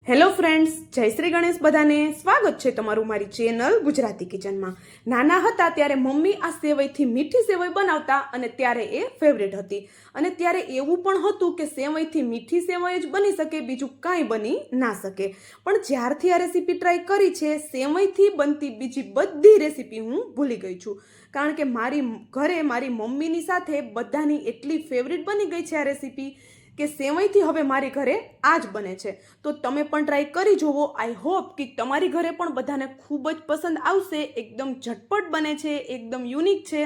Hello friends, જય શ્રી ગણેશ. બધાને સ્વાગત છે તમારું મારી ચેનલ ગુજરાતી કિચનમાં. નાના હતા ત્યારે મમ્મી આ સેવઈથી મીઠી સેવઈ બનાવતા અને ત્યારે એ ફેવરેટ હતી. અને ત્યારે એવું પણ હતું કે સેવઈથી મીઠી સેવઈ જ બની શકે, બીજું કાંઈ બની ના શકે. પણ જ્યારથી આ રેસીપી ટ્રાય કરી છે, સેવઈથી બનતી બીજી બધી રેસીપી હું ભૂલી ગઈ છું. કારણ કે મારી ઘરે મારી મમ્મીની સાથે બધાની એટલી ફેવરેટ બની ગઈ છે આ રેસીપી કે સેવઈથી હવે મારી ઘરે આ જ બને છે. તો તમે પણ ટ્રાય કરી જુઓ. આઈ હોપ કે તમારી ઘરે પણ બધાને ખૂબ જ પસંદ આવશે. એકદમ ઝટપટ બને છે, એકદમ યુનિક છે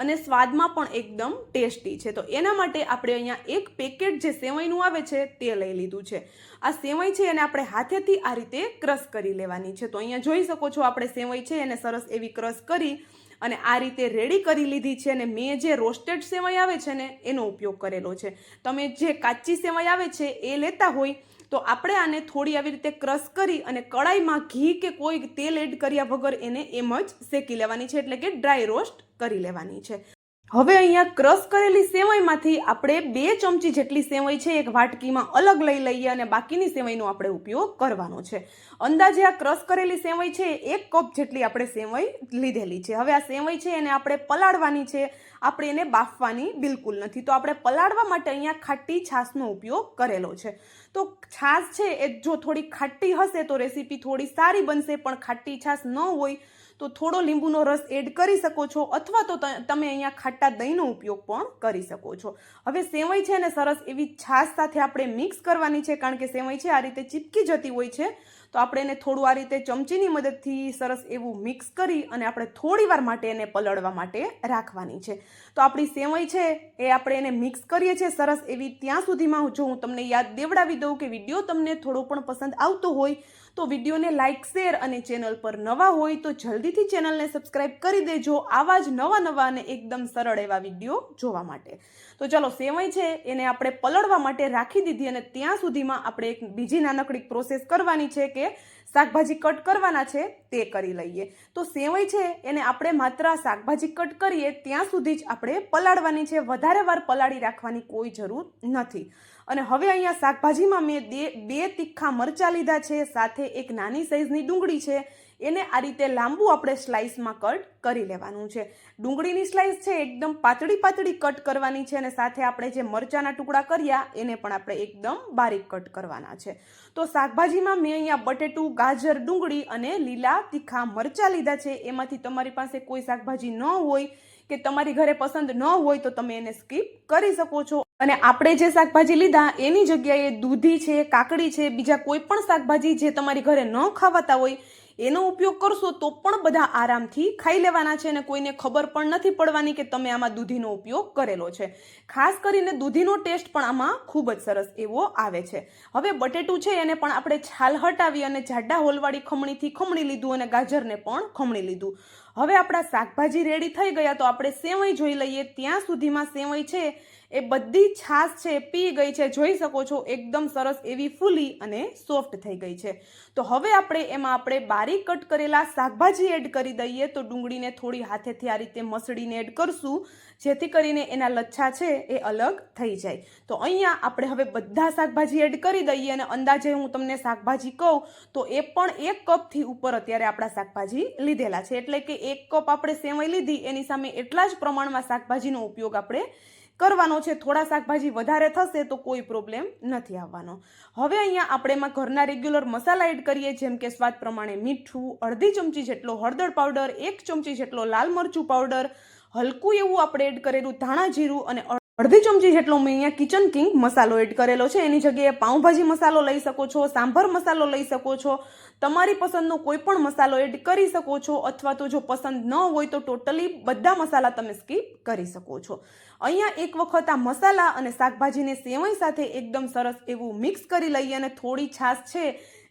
અને સ્વાદમાં પણ એકદમ ટેસ્ટી છે. તો એના માટે આપણે અહીંયા એક પેકેટ જે સેવઈનું આવે છે તે લઈ લીધું છે. આ સેવઈ છે એને આપણે હાથેથી આ રીતે ક્રશ કરી લેવાની છે. તો અહીંયા જોઈ શકો છો આપણે સેવઈ છે એને સરસ એવી ક્રશ કરી અને આ રીતે રેડી કરી લીધી છે. અને મેં જે રોસ્ટેડ સેવઈ આવે છે ને એનો ઉપયોગ કરેલો છે. તમે જે કાચી સેવઈ આવે છે એ લેતા હોય તો આપણે આને થોડી આવી રીતે ક્રશ કરી અને કડાઈમાં ઘી કે કોઈ તેલ એડ કર્યા વગર એને એમ જ શેકી લેવાની છે, એટલે કે ડ્રાય રોસ્ટ કરી લેવાની છે. હવે અહીંયા ક્રશ કરેલી સેવઈમાંથી આપણે 2 ચમચી જેટલી સેવઈ છે એક વાટકીમાં અલગ લઈ લઈએ અને બાકીની સેવઈનો આપણે ઉપયોગ કરવાનો છે. અંદાજે આ ક્રશ કરેલી સેવઈ છે 1 કપ જેટલી આપણે સેવઈ લીધેલી છે. હવે આ સેવઈ છે એને આપણે પલાળવાની છે, આપણે એને બાફવાની બિલકુલ નથી. તો આપણે પલાળવા માટે અહીંયા ખાટી છાશનો ઉપયોગ કરેલો છે. તો છાશ છે એ જો થોડી ખાટી હશે તો રેસીપી થોડી સારી બનશે, પણ ખાટી છાશ ન હોય તો થોડો લીંબુનો રસ એડ કરી શકો છો, અથવા તો તમે અહીંયા ખાટા દહીંનો ઉપયોગ પણ કરી શકો છો. હવે સેવઈ છે ને સરસ એવી છાશ સાથે આપણે મિક્સ કરવાની છે, કારણ કે સેવઈ છે આ રીતે ચીપકી જતી હોય છે. તો આપણે એને થોડું આ રીતે ચમચીની મદદથી સરસ એવું મિક્સ કરી અને આપણે થોડી વાર માટે એને પલળવા માટે રાખવાની છે. તો આપણી સેવઈ છે એ આપણે એને મિક્સ કરીએ છીએ સરસ એવી. ત્યાં સુધીમાં જો હું તમને યાદ દેવડાવી દઉં કે વિડીયો તમને થોડો પણ પસંદ આવતો હોય તો વિડીયોને લાઇક, શેર અને ચેનલ પર નવા હોય તો જલ્દીથી ચેનલને સબસ્ક્રાઇબ કરી દેજો, આવા જ નવા અને એકદમ સરળ એવા વિડીયો જોવા માટે. તો ચલો, સેવઈ છે એને આપણે પલળવા માટે રાખી દીધી અને ત્યાં સુધીમાં આપણે એક બીજી નાનકડી પ્રોસેસ કરવાની છે કે શાકભાજી કટ કરવાના છે તે કરી લઈએ. તો સેવઈ છે એને આપણે માત્ર શાકભાજી કટ કરીએ ત્યાં સુધી જ આપણે પલાળવાની છે, વધારે વાર પલાળી રાખવાની કોઈ જરૂર નથી. અને હવે અહીંયા શાકભાજીમાં મેં 2 તીખા મરચાં લીધા છે, સાથે એક નાની સાઈઝની ડુંગળી છે. એને આ રીતે લાંબુ આપણે સ્લાઇસમાં કટ કરી લેવાનું છે. ડુંગળીની સ્લાઇસ છે એકદમ પાતળી કટ કરવાની છે અને સાથે આપણે જે મરચાંના ટુકડા કર્યા એને પણ આપણે એકદમ બારીક કટ કરવાના છે. તો શાકભાજીમાં મેં અહીંયા બટેટું, ગાજર, ડુંગળી અને લીલા તીખા મરચાં લીધા છે. એમાંથી તમારી પાસે કોઈ શાકભાજી ન હોય કે તમારી ઘરે પસંદ ન હોય તો તમે એને સ્કીપ કરી શકો છો. અને આપણે જે શાકભાજી લીધા એની જગ્યાએ દૂધી છે, કાકડી છે, બીજા કોઈ પણ શાકભાજી જે તમારી ઘરે ન ખાવાતા હોય એનો ઉપયોગ કરશો તો પણ બધા આરામથી ખાઈ લેવાના છે અને કોઈને ખબર પણ નથી પડવાની કે તમે આમાં દૂધીનો ઉપયોગ કરેલો છે. ખાસ કરીને દૂધીનો ટેસ્ટ પણ આમાં ખૂબ જ સરસ એવો આવે છે. હવે બટેટું છે એને પણ આપણે છાલ હટાવી અને જાડા હોલવાળી ખમણીથી ખમણી લીધું અને ગાજરને પણ ખમણી લીધું. હવે આપણા શાકભાજી રેડી થઈ ગયા તો આપણે સેવઈ જોઈ લઈએ. ત્યાં સુધીમાં સેવઈ છે એ બધી છાશ છે પી ગઈ છે. જોઈ શકો છો એકદમ સરસ એવી ફૂલી અને સોફ્ટ થઈ ગઈ છે. તો હવે આપણે બારીક કટ કરેલા શાકભાજી એડ કરી દઈએ. તો ડુંગળીને થોડી હાથેથી આ રીતે મસળીને એડ કરશું, જેથી કરીને એના લચ્છા છે એ અલગ થઈ જાય. તો અહીંયા આપણે હવે બધા શાકભાજી એડ કરી દઈએ અને અંદાજે હું તમને શાકભાજી કહું તો એ પણ 1 કપથી ઉપર અત્યારે આપણા શાકભાજી લીધેલા છે. એટલે કે 1 કપ આપણે સેવઈ લીધી એની સામે એટલા જ પ્રમાણમાં શાકભાજીનો ઉપયોગ આપણે કરવાનો છે. થોડા શાકભાજી વધારે થશે તો કોઈ પ્રોબ્લેમ નથી આવવાનો. હવે અહીંયા આપણે એમાં ઘરના રેગ્યુલર મસાલા એડ કરીએ, જેમ કે સ્વાદ પ્રમાણે મીઠું, અડધી ચમચી જેટલો હળદર પાવડર, 1 ચમચી જેટલો લાલ મરચું પાવડર, હલકું એવું આપણે એડ કરેલું ધાણા જીરું અને અડધી ચમચી જેટલો મેં અહીંયા કિચન કિંગ મસાલો એડ કરેલો છે. એની જગ્યાએ પાઉંભાજી મસાલો લઈ શકો છો, સાંભર મસાલો લઈ શકો છો, તમારી પસંદનો કોઈ પણ મસાલો એડ કરી શકો છો, અથવા તો જો પસંદ ન હોય તો ટોટલી બધા મસાલા તમે સ્કીપ કરી શકો છો. અહીંયા એક વખત આ મસાલા અને શાકભાજીને સેવઈ સાથે એકદમ સરસ એવું મિક્સ કરી લઈએ અને થોડી છાશ છે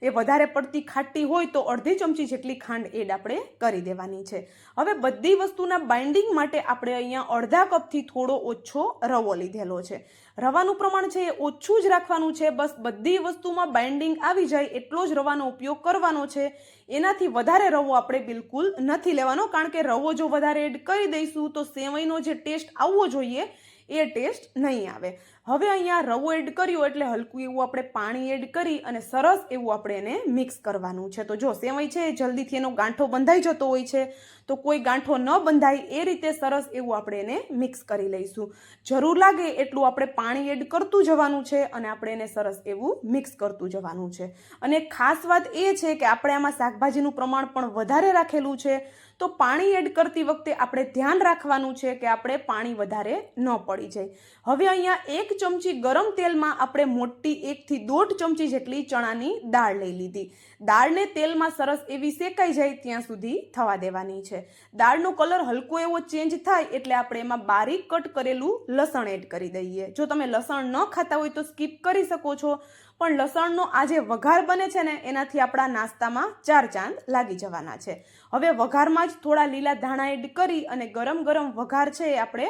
એ વધારે પડતી ખાટી હોય તો અડધી ચમચી જેટલી ખાંડ એડ આપણે કરી દેવાની છે. હવે બધી વસ્તુના બાઇન્ડિંગ માટે આપણે અહીંયા અડધા કપથી થોડો ઓછો રવો લીધેલો છે. રવાનું પ્રમાણ છે એ ઓછું જ રાખવાનું છે. બસ બધી વસ્તુમાં બાઇન્ડિંગ આવી જાય એટલો જ રવાનો ઉપયોગ કરવાનો છે. એનાથી વધારે રવો આપણે બિલકુલ નથી લેવાનો, કારણ કે રવો જો વધારે એડ કરી દઈશું તો સેવઈનો જે ટેસ્ટ આવવો જોઈએ એ ટેસ્ટ નહીં આવે. હવે અહીંયા રવો એડ કર્યો એટલે હલકું એવું આપણે પાણી એડ કરી અને સરસ એવું આપણે એને મિક્સ કરવાનું છે. તો જો સેવઈ છે જલ્દીથી એનો ગાંઠો બંધાઈ જતો હોય છે, તો કોઈ ગાંઠો ન બંધાય એ રીતે સરસ એવું આપણે એને મિક્સ કરી લઈશું. જરૂર લાગે એટલું આપણે પાણી એડ કરતું જવાનું છે અને આપણે એને સરસ એવું મિક્સ કરતું જવાનું છે. અને ખાસ વાત એ છે કે આપણે આમાં શાકભાજીનું પ્રમાણ પણ વધારે રાખેલું છે, તો પાણી એડ કરતી વખતે આપણે ધ્યાન રાખવાનું છે કે આપણે પાણી વધારે ન પડી જાય. હવે અહીંયા 1 ચમચી ગરમ તેલમાં આપણે મોટી 1 થી 1.5 ચમચી જેટલી ચણાની દાળ લઈ લીધી. દાળને તેલમાં સરસ એવી શેકાઈ જાય ત્યાં સુધી થવા દેવાની છે. દાળનો કલર હલકો એવો ચેન્જ થાય એટલે આપણે એમાં બારીક કટ કરેલું લસણ એડ કરી દઈએ. જો તમે લસણ ન ખાતા હોય તો સ્કીપ કરી શકો છો, પણ લસણનો આ જે વઘાર બને છે ને એનાથી આપણા નાસ્તામાં 4 ચાંદ લાગી જવાના છે. હવે વઘારમાં જ થોડા લીલા ધાણા એડ કરી અને ગરમ ગરમ વઘાર છે એ આપણે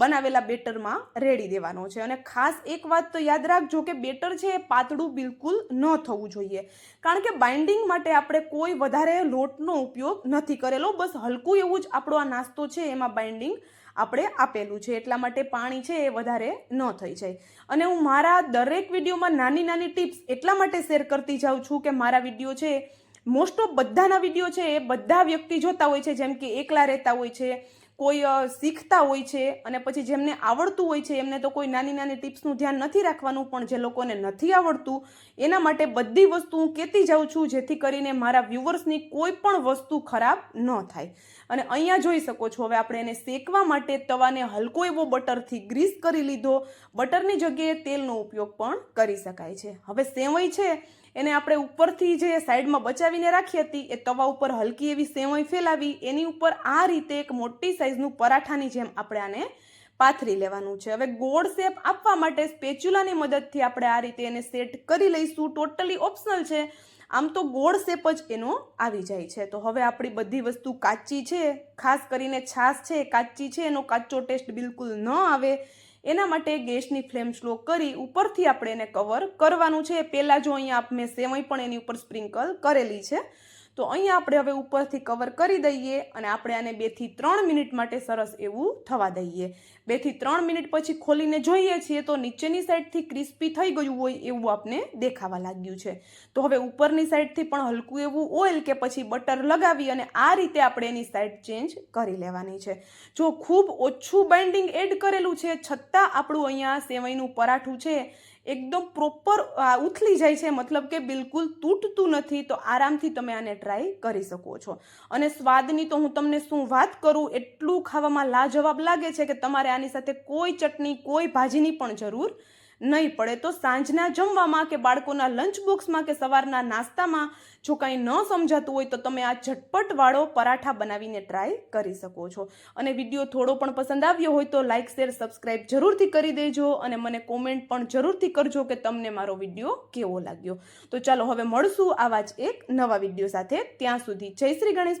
બનાવેલા બેટરમાં રેડી દેવાનો છે. અને ખાસ એક વાત તો યાદ રાખજો કે બેટર છે એ પાતળું બિલકુલ ન થવું જોઈએ, કારણ કે બાઇન્ડિંગ માટે આપણે કોઈ વધારે લોટનો ઉપયોગ નથી કરેલો, બસ હલકું એવું જ આપણો આ નાસ્તો છે એમાં બાઇન્ડિંગ આપણે આપેલું છે, એટલા માટે પાણી છે એ વધારે ન થઈ જાય. અને હું મારા દરેક વિડીયોમાં નાની નાની ટિપ્સ એટલા માટે શેર કરતી જાઉં છું કે મારા વિડીયો છે મોસ્ટ ઓફ બધાના વિડીયો છે એ બધા વ્યક્તિ જોતા હોય છે, જેમ કે એકલા રહેતા હોય છે, કોઈ શીખતા હોય છે, અને પછી જેમને આવડતું હોય છે એમને તો કોઈ નાની નાની ટિપ્સનું ધ્યાન નથી રાખવાનું, પણ જે લોકોને નથી આવડતું એના માટે બધી વસ્તુ હું કહેતી જાઉં છું, જેથી કરીને મારા વ્યુઅર્સની કોઈ પણ વસ્તુ ખરાબ ન થાય. અને અહીંયા જોઈ શકો છો, હવે આપણે એને શેકવા માટે તવાને હલકો એવો બટરથી ગ્રીસ કરી લીધો. બટરની જગ્યાએ તેલનો ઉપયોગ પણ કરી શકાય છે. હવે સેવઈ છે એને આપણે ઉપરથી જે સાઈડમાં બચાવીને રાખી હતી એ તવા ઉપર હલકી એવી સેવઈ ફેલાવી એની ઉપર આ રીતે એક મોટી સાઈઝનું પરાઠાની જેમ આપણે આને પાથરી લેવાનું છે. હવે ગોળ શેપ આપવા માટે સ્પેચ્યુલાની મદદથી આપણે આ રીતે એને સેટ કરી લઈશું. ટોટલી ઓપ્શનલ છે, આમ તો ગોળ શેપ જ એનો આવી જાય છે. તો હવે આપણી બધી વસ્તુ કાચી છે, ખાસ કરીને છાશ છે કાચી છે, એનો કાચો ટેસ્ટ બિલકુલ ન આવે એના માટે ગેસની ફ્લેમ સ્લો કરી ઉપરથી આપણે એને કવર કરવાનું છે. પહેલાં જો અહીંયા મેં સેવઈ પણ એની ઉપર સ્પ્રિંકલ કરેલી છે, તો અહીંયા આપણે હવે ઉપરથી કવર કરી દઈએ અને આપણે આને 2 થી 3 મિનિટ માટે સરસ એવું થવા દઈએ. 2 થી 3 મિનિટ પછી ખોલીને જોઈએ છીએ તો નીચેની સાઈડથી ક્રિસ્પી થઈ ગયું હોય એવું આપણે દેખાવા લાગ્યું છે. તો હવે ઉપરની સાઈડથી પણ હલકું એવું ઓઇલ કે પછી બટર લગાવી અને આ રીતે આપણે એની સાઈડ ચેન્જ કરી લેવાની છે. જો ખૂબ ઓછું બાઇન્ડિંગ એડ કરેલું છે છતાં આપણું અહીંયા સેવઈનું પરાઠું છે એકદમ પ્રોપર ઉથલી જાય છે, મતલબ કે બિલકુલ તૂટતું નથી. તો આરામથી તમે આને ટ્રાય કરી શકો છો. અને સ્વાદની તો હું તમને શું વાત કરું, એટલું ખાવામાં લાજવાબ લાગે છે કે તમારે આની સાથે કોઈ ચટણી કોઈ ભાજીની પણ જરૂર નહીં પડે. તો સાંજના જમવામાં કે બાળકોના લંચ બોક્સમાં કે સવારના નાસ્તામાં જો કંઈ ન સમજાતું હોય તો તમે આ ઝટપટવાળો પરાઠા બનાવીને ટ્રાય કરી શકો છો. અને વિડીયો થોડો પણ પસંદ આવ્યો હોય તો લાઇક શેર સબસ્ક્રાઈબ જરૂરથી કરી દેજો અને મને કોમેન્ટ પણ જરૂરથી કરજો કે તમને મારો વિડીયો કેવો લાગ્યો. તો ચાલો હવે મળશું આવા જ એક નવા વિડીયો સાથે. ત્યાં સુધી જય શ્રી ગણેશ.